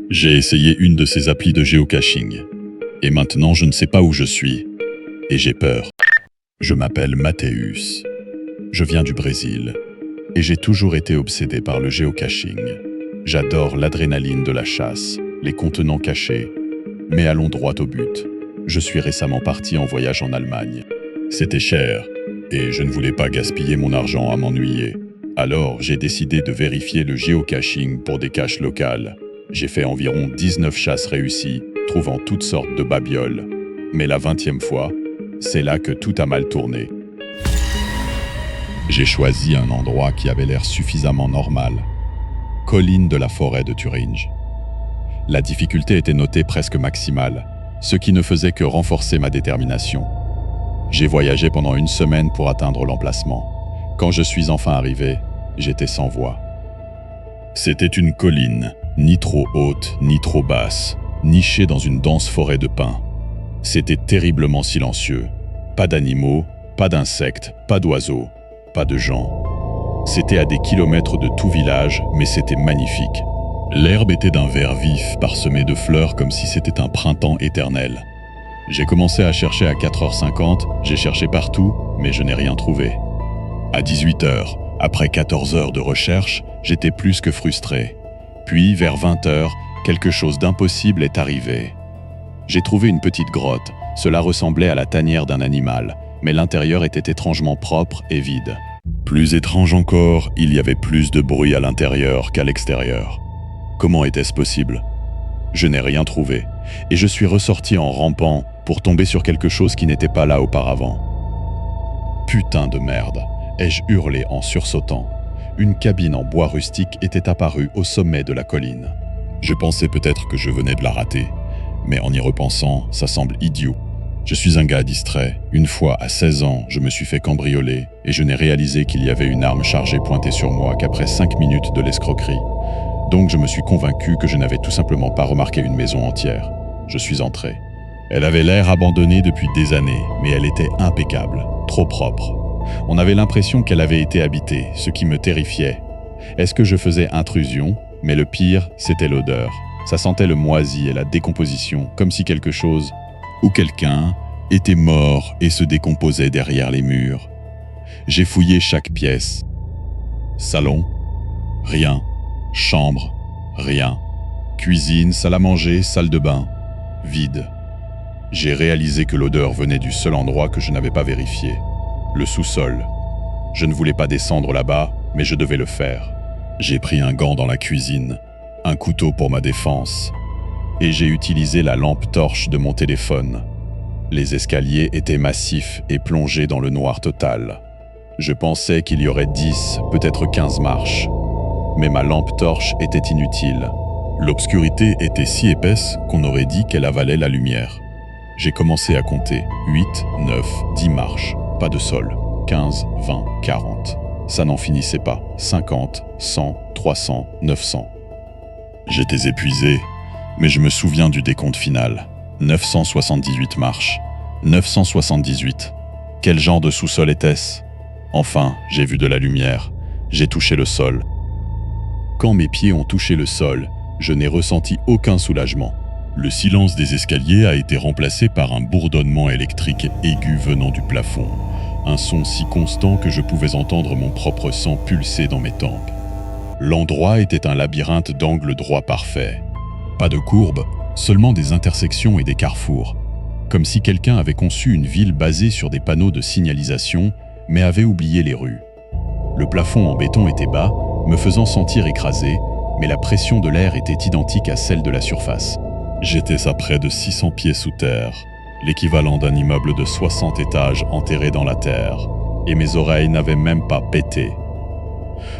J'ai essayé une de ces applis de géocaching. Et maintenant, je ne sais pas où je suis. Et j'ai peur. Je m'appelle Mathéus. Je viens du Brésil. Et j'ai toujours été obsédé par le géocaching. J'adore l'adrénaline de la chasse, les contenants cachés. Mais allons droit au but. Je suis récemment parti en voyage en Allemagne. C'était cher. Et je ne voulais pas gaspiller mon argent à m'ennuyer. Alors, j'ai décidé de vérifier le géocaching pour des caches locales. J'ai fait environ 19 chasses réussies, trouvant toutes sortes de babioles. Mais la 20e fois, c'est là que tout a mal tourné. J'ai choisi un endroit qui avait l'air suffisamment normal. Colline de la forêt de Thuringe. La difficulté était notée presque maximale, ce qui ne faisait que renforcer ma détermination. J'ai voyagé pendant une semaine pour atteindre l'emplacement. Quand je suis enfin arrivé, j'étais sans voix. C'était une colline, ni trop haute, ni trop basse, nichée dans une dense forêt de pins. C'était terriblement silencieux. Pas d'animaux, pas d'insectes, pas d'oiseaux, pas de gens. C'était à des kilomètres de tout village, mais c'était magnifique. L'herbe était d'un vert vif, parsemée de fleurs comme si c'était un printemps éternel. J'ai commencé à chercher à 4h50, j'ai cherché partout, mais je n'ai rien trouvé. À 18h, après 14 heures de recherche, j'étais plus que frustré. Puis, vers 20h, quelque chose d'impossible est arrivé. J'ai trouvé une petite grotte. Cela ressemblait à la tanière d'un animal, mais l'intérieur était étrangement propre et vide. Plus étrange encore, il y avait plus de bruit à l'intérieur qu'à l'extérieur. Comment était-ce possible? Je n'ai rien trouvé, et je suis ressorti en rampant pour tomber sur quelque chose qui n'était pas là auparavant. Putain de merde, ai-je hurlé en sursautant. Une cabine en bois rustique était apparue au sommet de la colline. Je pensais peut-être que je venais de la rater, mais en y repensant, ça semble idiot. Je suis un gars distrait. Une fois, à 16 ans, je me suis fait cambrioler et je n'ai réalisé qu'il y avait une arme chargée pointée sur moi qu'après 5 minutes de l'escroquerie. Donc je me suis convaincu que je n'avais tout simplement pas remarqué une maison entière. Je suis entré. Elle avait l'air abandonnée depuis des années, mais elle était impeccable, trop propre. On avait l'impression qu'elle avait été habitée, ce qui me terrifiait. Est-ce que je faisais intrusion? Mais le pire, c'était l'odeur. Ça sentait le moisi et la décomposition, comme si quelque chose, ou quelqu'un, était mort et se décomposait derrière les murs. J'ai fouillé chaque pièce. Salon? Rien. Chambre? Rien. Cuisine, salle à manger, salle de bain? Vide. J'ai réalisé que l'odeur venait du seul endroit que je n'avais pas vérifié. Le sous-sol. Je ne voulais pas descendre là-bas, mais je devais le faire. J'ai pris un gant dans la cuisine, un couteau pour ma défense, et j'ai utilisé la lampe torche de mon téléphone. Les escaliers étaient massifs et plongés dans le noir total. Je pensais qu'il y aurait 10, peut-être 15 marches, mais ma lampe torche était inutile. L'obscurité était si épaisse qu'on aurait dit qu'elle avalait la lumière. J'ai commencé à compter 8, 9, 10 marches. Pas de sol. 15, 20, 40. Ça n'en finissait pas. 50, 100, 300, 900. J'étais épuisé, mais je me souviens du décompte final. 978 marches. 978. Quel genre de sous-sol était-ce? Enfin, j'ai vu de la lumière. J'ai touché le sol. Quand mes pieds ont touché le sol, je n'ai ressenti aucun soulagement. Le silence des escaliers a été remplacé par un bourdonnement électrique aigu venant du plafond. Un son si constant que je pouvais entendre mon propre sang pulser dans mes tempes. L'endroit était un labyrinthe d'angles droits parfaits. Pas de courbes, seulement des intersections et des carrefours. Comme si quelqu'un avait conçu une ville basée sur des panneaux de signalisation, mais avait oublié les rues. Le plafond en béton était bas, me faisant sentir écrasé, mais la pression de l'air était identique à celle de la surface. J'étais à près de 600 pieds sous terre, l'équivalent d'un immeuble de 60 étages enterré dans la terre, et mes oreilles n'avaient même pas pété.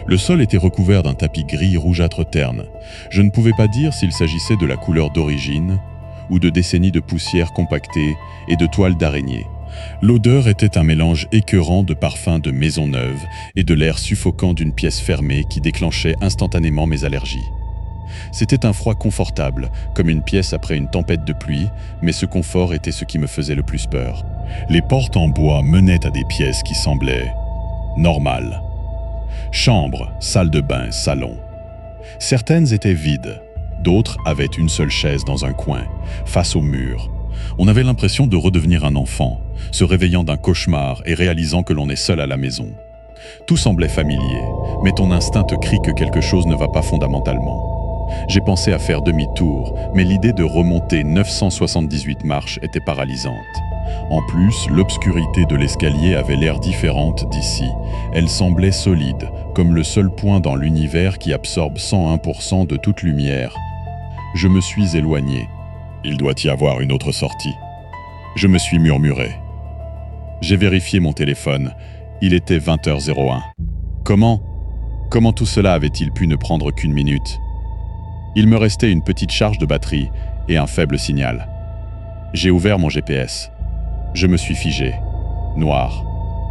Le sol était recouvert d'un tapis gris rougeâtre terne. Je ne pouvais pas dire s'il s'agissait de la couleur d'origine ou de décennies de poussière compactée et de toiles d'araignée. L'odeur était un mélange écœurant de parfums de maisons neuves et de l'air suffocant d'une pièce fermée qui déclenchait instantanément mes allergies. C'était un froid confortable, comme une pièce après une tempête de pluie, mais ce confort était ce qui me faisait le plus peur. Les portes en bois menaient à des pièces qui semblaient normales. Chambre, salle de bain, salon. Certaines étaient vides. D'autres avaient une seule chaise dans un coin, face au mur. On avait l'impression de redevenir un enfant, se réveillant d'un cauchemar et réalisant que l'on est seul à la maison. Tout semblait familier, mais ton instinct te crie que quelque chose ne va pas fondamentalement. J'ai pensé à faire demi-tour, mais l'idée de remonter 978 marches était paralysante. En plus, l'obscurité de l'escalier avait l'air différente d'ici. Elle semblait solide, comme le seul point dans l'univers qui absorbe 101% de toute lumière. Je me suis éloigné. Il doit y avoir une autre sortie. Je me suis murmuré. J'ai vérifié mon téléphone. Il était 20h01. Comment tout cela avait-il pu ne prendre qu'une minute? Il me restait une petite charge de batterie et un faible signal. J'ai ouvert mon GPS. Je me suis figé. Noir.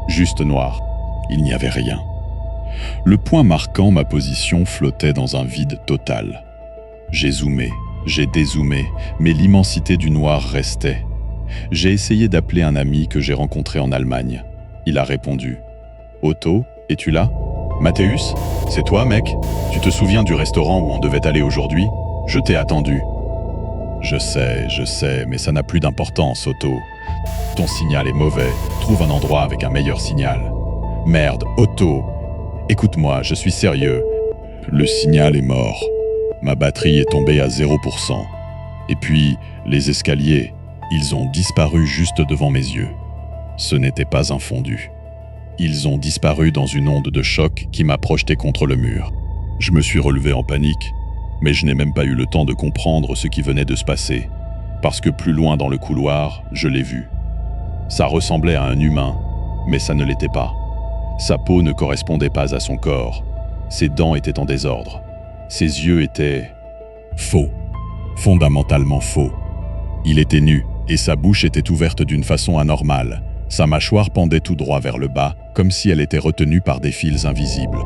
Juste noir. Il n'y avait rien. Le point marquant ma position flottait dans un vide total. J'ai zoomé, j'ai dézoomé, mais l'immensité du noir restait. J'ai essayé d'appeler un ami que j'ai rencontré en Allemagne. Il a répondu. « Otto, es-tu là ? Mathéus, c'est toi, mec ? Tu te souviens du restaurant où on devait aller aujourd'hui ? Je t'ai attendu. » Je sais, mais ça n'a plus d'importance, Otto. Ton signal est mauvais. Trouve un endroit avec un meilleur signal. Merde, Otto. Écoute-moi, je suis sérieux. Le signal est mort. Ma batterie est tombée à 0%. Et puis, les escaliers, ils ont disparu juste devant mes yeux. Ce n'était pas un fondu. Ils ont disparu dans une onde de choc qui m'a projeté contre le mur. Je me suis relevé en panique, mais je n'ai même pas eu le temps de comprendre ce qui venait de se passer, parce que plus loin dans le couloir, je l'ai vu. Ça ressemblait à un humain, mais ça ne l'était pas. Sa peau ne correspondait pas à son corps. Ses dents étaient en désordre. Ses yeux étaient faux, fondamentalement faux. Il était nu et sa bouche était ouverte d'une façon anormale. Sa mâchoire pendait tout droit vers le bas, comme si elle était retenue par des fils invisibles.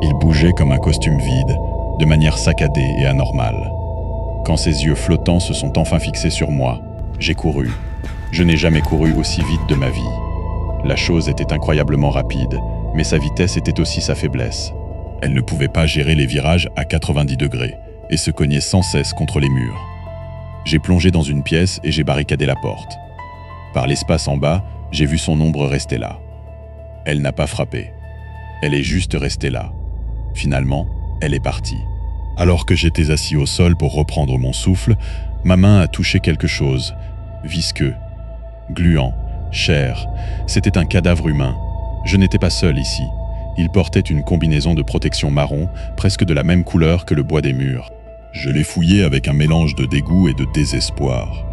Il bougeait comme un costume vide, de manière saccadée et anormale. Quand ses yeux flottants se sont enfin fixés sur moi, j'ai couru. Je n'ai jamais couru aussi vite de ma vie. La chose était incroyablement rapide, mais sa vitesse était aussi sa faiblesse. Elle ne pouvait pas gérer les virages à 90 degrés et se cognait sans cesse contre les murs. J'ai plongé dans une pièce et j'ai barricadé la porte. Par l'espace en bas, j'ai vu son ombre rester là. Elle n'a pas frappé. Elle est juste restée là. Finalement, elle est partie. Alors que j'étais assis au sol pour reprendre mon souffle, ma main a touché quelque chose, visqueux, gluant, chair. C'était un cadavre humain. Je n'étais pas seul ici. Il portait une combinaison de protection marron, presque de la même couleur que le bois des murs. Je l'ai fouillé avec un mélange de dégoût et de désespoir.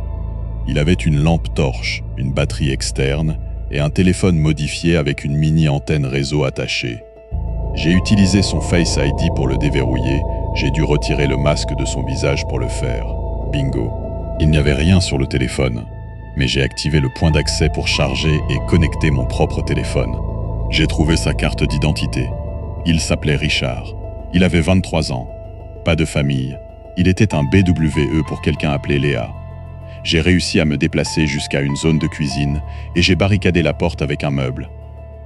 Il avait une lampe torche, une batterie externe et un téléphone modifié avec une mini-antenne réseau attachée. J'ai utilisé son Face ID pour le déverrouiller, j'ai dû retirer le masque de son visage pour le faire. Bingo. Il n'y avait rien sur le téléphone, mais j'ai activé le point d'accès pour charger et connecter mon propre téléphone. J'ai trouvé sa carte d'identité. Il s'appelait Richard. Il avait 23 ans. Pas de famille. Il était un BWE pour quelqu'un appelé Léa. J'ai réussi à me déplacer jusqu'à une zone de cuisine et j'ai barricadé la porte avec un meuble.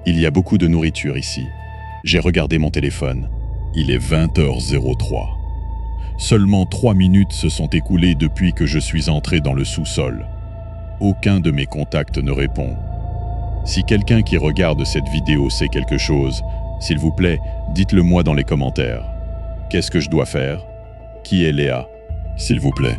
Il y a beaucoup de nourriture ici. J'ai regardé mon téléphone. Il est 20h03. Seulement 3 minutes se sont écoulées depuis que je suis entré dans le sous-sol. Aucun de mes contacts ne répond. Si quelqu'un qui regarde cette vidéo sait quelque chose, s'il vous plaît, dites-le moi dans les commentaires. Qu'est-ce que je dois faire? Qui est Léa? S'il vous plaît.